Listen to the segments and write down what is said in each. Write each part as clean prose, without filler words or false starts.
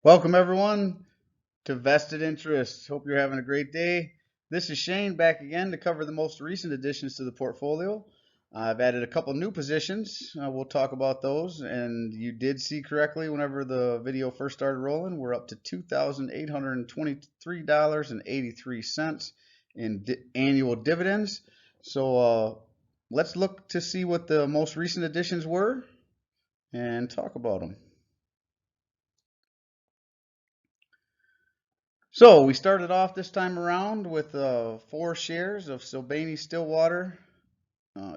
Welcome everyone to Vested Interests. Hope you're having a great day. This is Shane back again to cover the most recent additions to the portfolio. I've added a couple new positions. We'll talk about those. And you did see correctly whenever the video first started rolling, we're up to $2,823.83 in annual dividends. So let's look to see what the most recent additions were and talk about them. So we started off this time around with 4 shares of Sibanye Stillwater,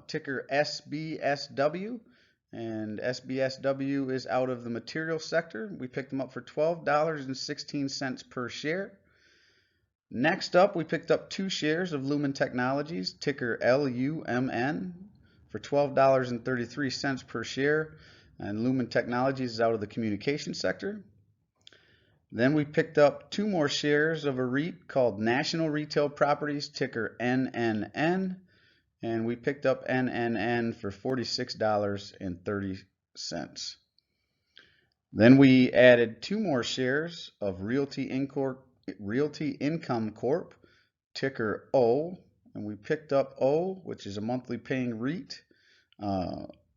ticker SBSW, and SBSW is out of the materials sector. We picked them up for $12.16 per share. Next up, we picked up 2 shares of Lumen Technologies, ticker LUMN, for $12.33 per share, and Lumen Technologies is out of the communication sector. Then we picked up 2 more shares of a REIT called National Retail Properties, ticker NNN, and we picked up NNN for $46.30. Then we added 2 more shares of Realty Income Corp, ticker O, and we picked up O, which is a monthly paying REIT.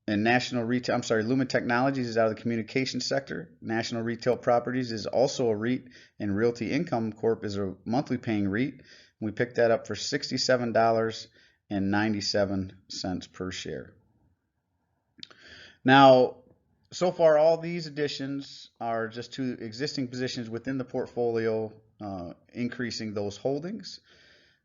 And Lumen Technologies is out of the communication sector. National Retail Properties is also a REIT, and Realty Income Corp is a monthly paying REIT. We picked that up for $67.97 per share. Now, so far, all these additions are just to existing positions within the portfolio, increasing those holdings.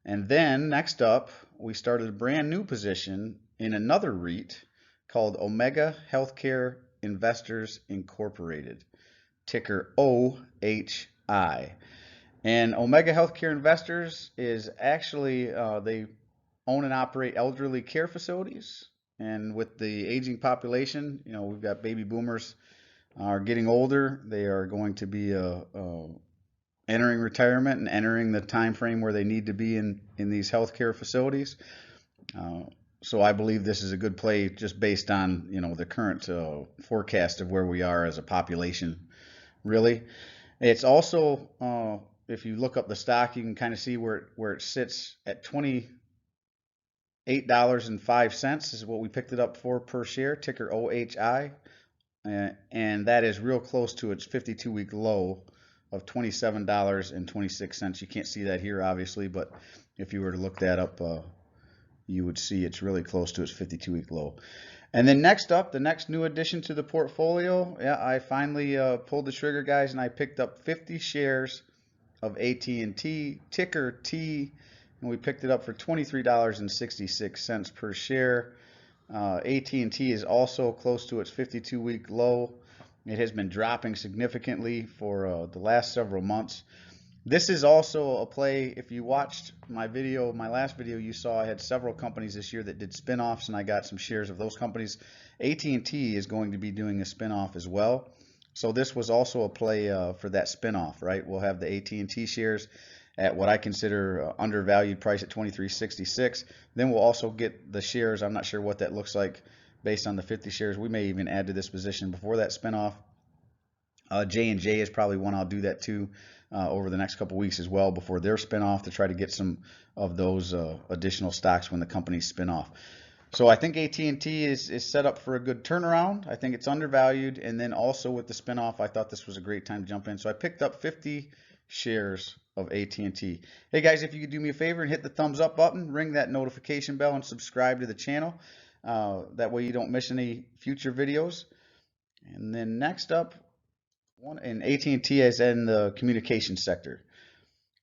And then next up, we started a brand new position in another REIT called Omega Healthcare Investors Incorporated, ticker OHI. And Omega Healthcare Investors is actually, they own and operate elderly care facilities. And with the aging population, we've got baby boomers are getting older. They are going to be entering retirement and entering the time frame where they need to be in these healthcare facilities. So I believe this is a good play just based on, the current forecast of where we are as a population, really. It's also, if you look up the stock, you can kind of see where it sits at $28.05 is what we picked it up for per share, ticker OHI. And that is real close to its 52-week low of $27.26. You can't see that here, obviously, but if you were to look that up, you would see it's really close to its 52-week low. And then next up, the next new addition to the portfolio, I finally pulled the trigger, guys, and I picked up 50 shares of AT&T, ticker T, and we picked it up for $23.66 per share. AT&T is also close to its 52-week low. It has been dropping significantly for the last several months. This is also a play. If you watched my last video, you saw I had several companies this year that did spinoffs, and I got some shares of those companies. AT&T is going to be doing a spinoff as well. So this was also a play for that spinoff, right? We'll have the AT&T shares at what I consider undervalued price at $23.66. Then we'll also get the shares. I'm not sure what that looks like based on the 50 shares. We may even add to this position before that spinoff. J&J is probably one I'll do that too over the next couple weeks as well before their spinoff to try to get some of those additional stocks when the companies spin off. So I think AT&T is set up for a good turnaround. I think it's undervalued, and then also with the spinoff, I thought this was a great time to jump in. So I picked up 50 shares of AT&T. Hey guys, if you could do me a favor and hit the thumbs up button, ring that notification bell, and subscribe to the channel. That way you don't miss any future videos. And then next up, and AT&T is in the communication sector.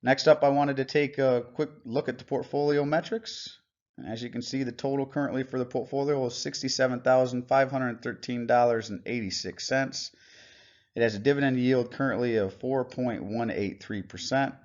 Next up, I wanted to take a quick look at the portfolio metrics. As you can see, the total currently for the portfolio is $67,513.86. It has a dividend yield currently of 4.183%.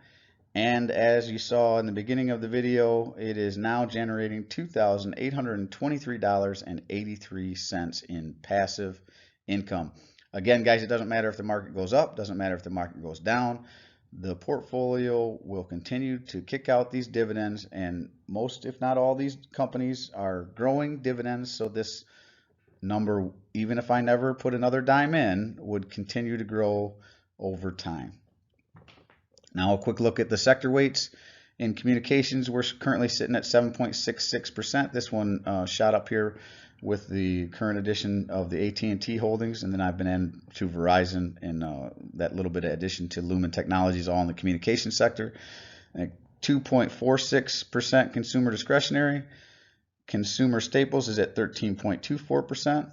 And as you saw in the beginning of the video, it is now generating $2,823.83 in passive income. Again, guys, it doesn't matter if the market goes up, doesn't matter if the market goes down. The portfolio will continue to kick out these dividends, and most, if not all, these companies are growing dividends. So this number, even if I never put another dime in, would continue to grow over time. Now a quick look at the sector weights. In communications, we're currently sitting at 7.66%. This one shot up here with the current addition of the AT&T holdings, and then I've been in to Verizon and that little bit of addition to Lumen Technologies, all in the communication sector. 2.46% consumer discretionary. Consumer staples is at 13.24%.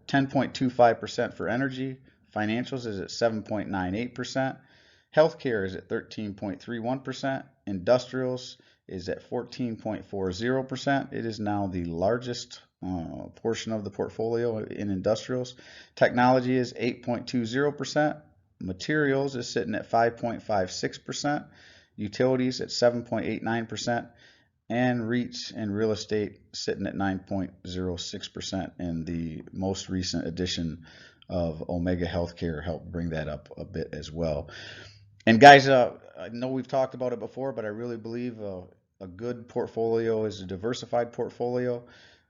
10.25% for energy. Financials is at 7.98%. Healthcare is at 13.31%. Industrials is at 14.40%. It is now the largest portion of the portfolio in industrials. Technology is 8.20%. Materials is sitting at 5.56%. Utilities at 7.89%. And REITs and real estate sitting at 9.06%. And the most recent addition of Omega Healthcare helped bring that up a bit as well. And guys, I know we've talked about it before, but I really believe a good portfolio is a diversified portfolio.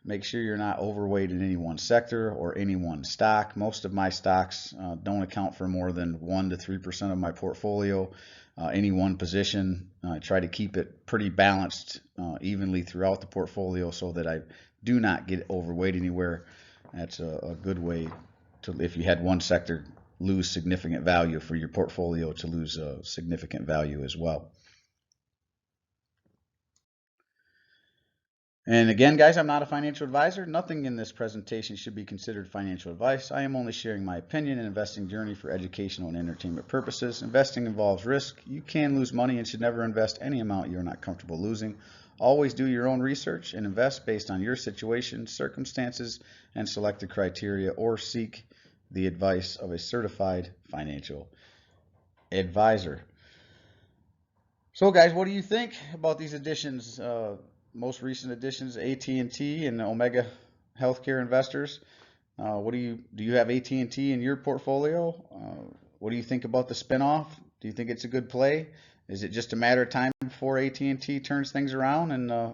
Make sure you're not overweight in any one sector or any one stock. Most of my stocks don't account for more than 1 to 3% of my portfolio. Any one position, I try to keep it pretty balanced evenly throughout the portfolio so that I do not get overweight anywhere. That's a good way to, if you had one sector lose significant value, for your portfolio to lose significant value as well. And again, guys, I'm not a financial advisor. Nothing in this presentation should be considered financial advice. I am only sharing my opinion and investing journey for educational and entertainment purposes. Investing involves risk. You can lose money and should never invest any amount you're not comfortable losing. Always do your own research and invest based on your situation, circumstances, and selected criteria, or seek the advice of a certified financial advisor. So guys, what do you think about these additions, most recent additions, AT&T and Omega Healthcare investors? What do you have AT&T in your portfolio? What do you think about the spinoff? Do you think it's a good play? Is it just a matter of time before AT&T turns things around and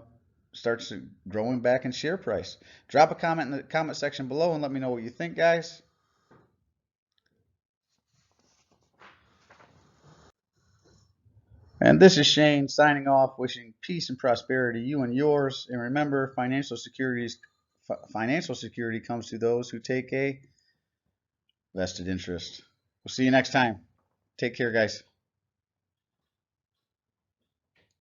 starts growing back in share price? Drop a comment in the comment section below and let me know what you think, guys. And this is Shane signing off, wishing peace and prosperity, you and yours. And remember, financial security comes to those who take a vested interest. We'll see you next time. Take care, guys.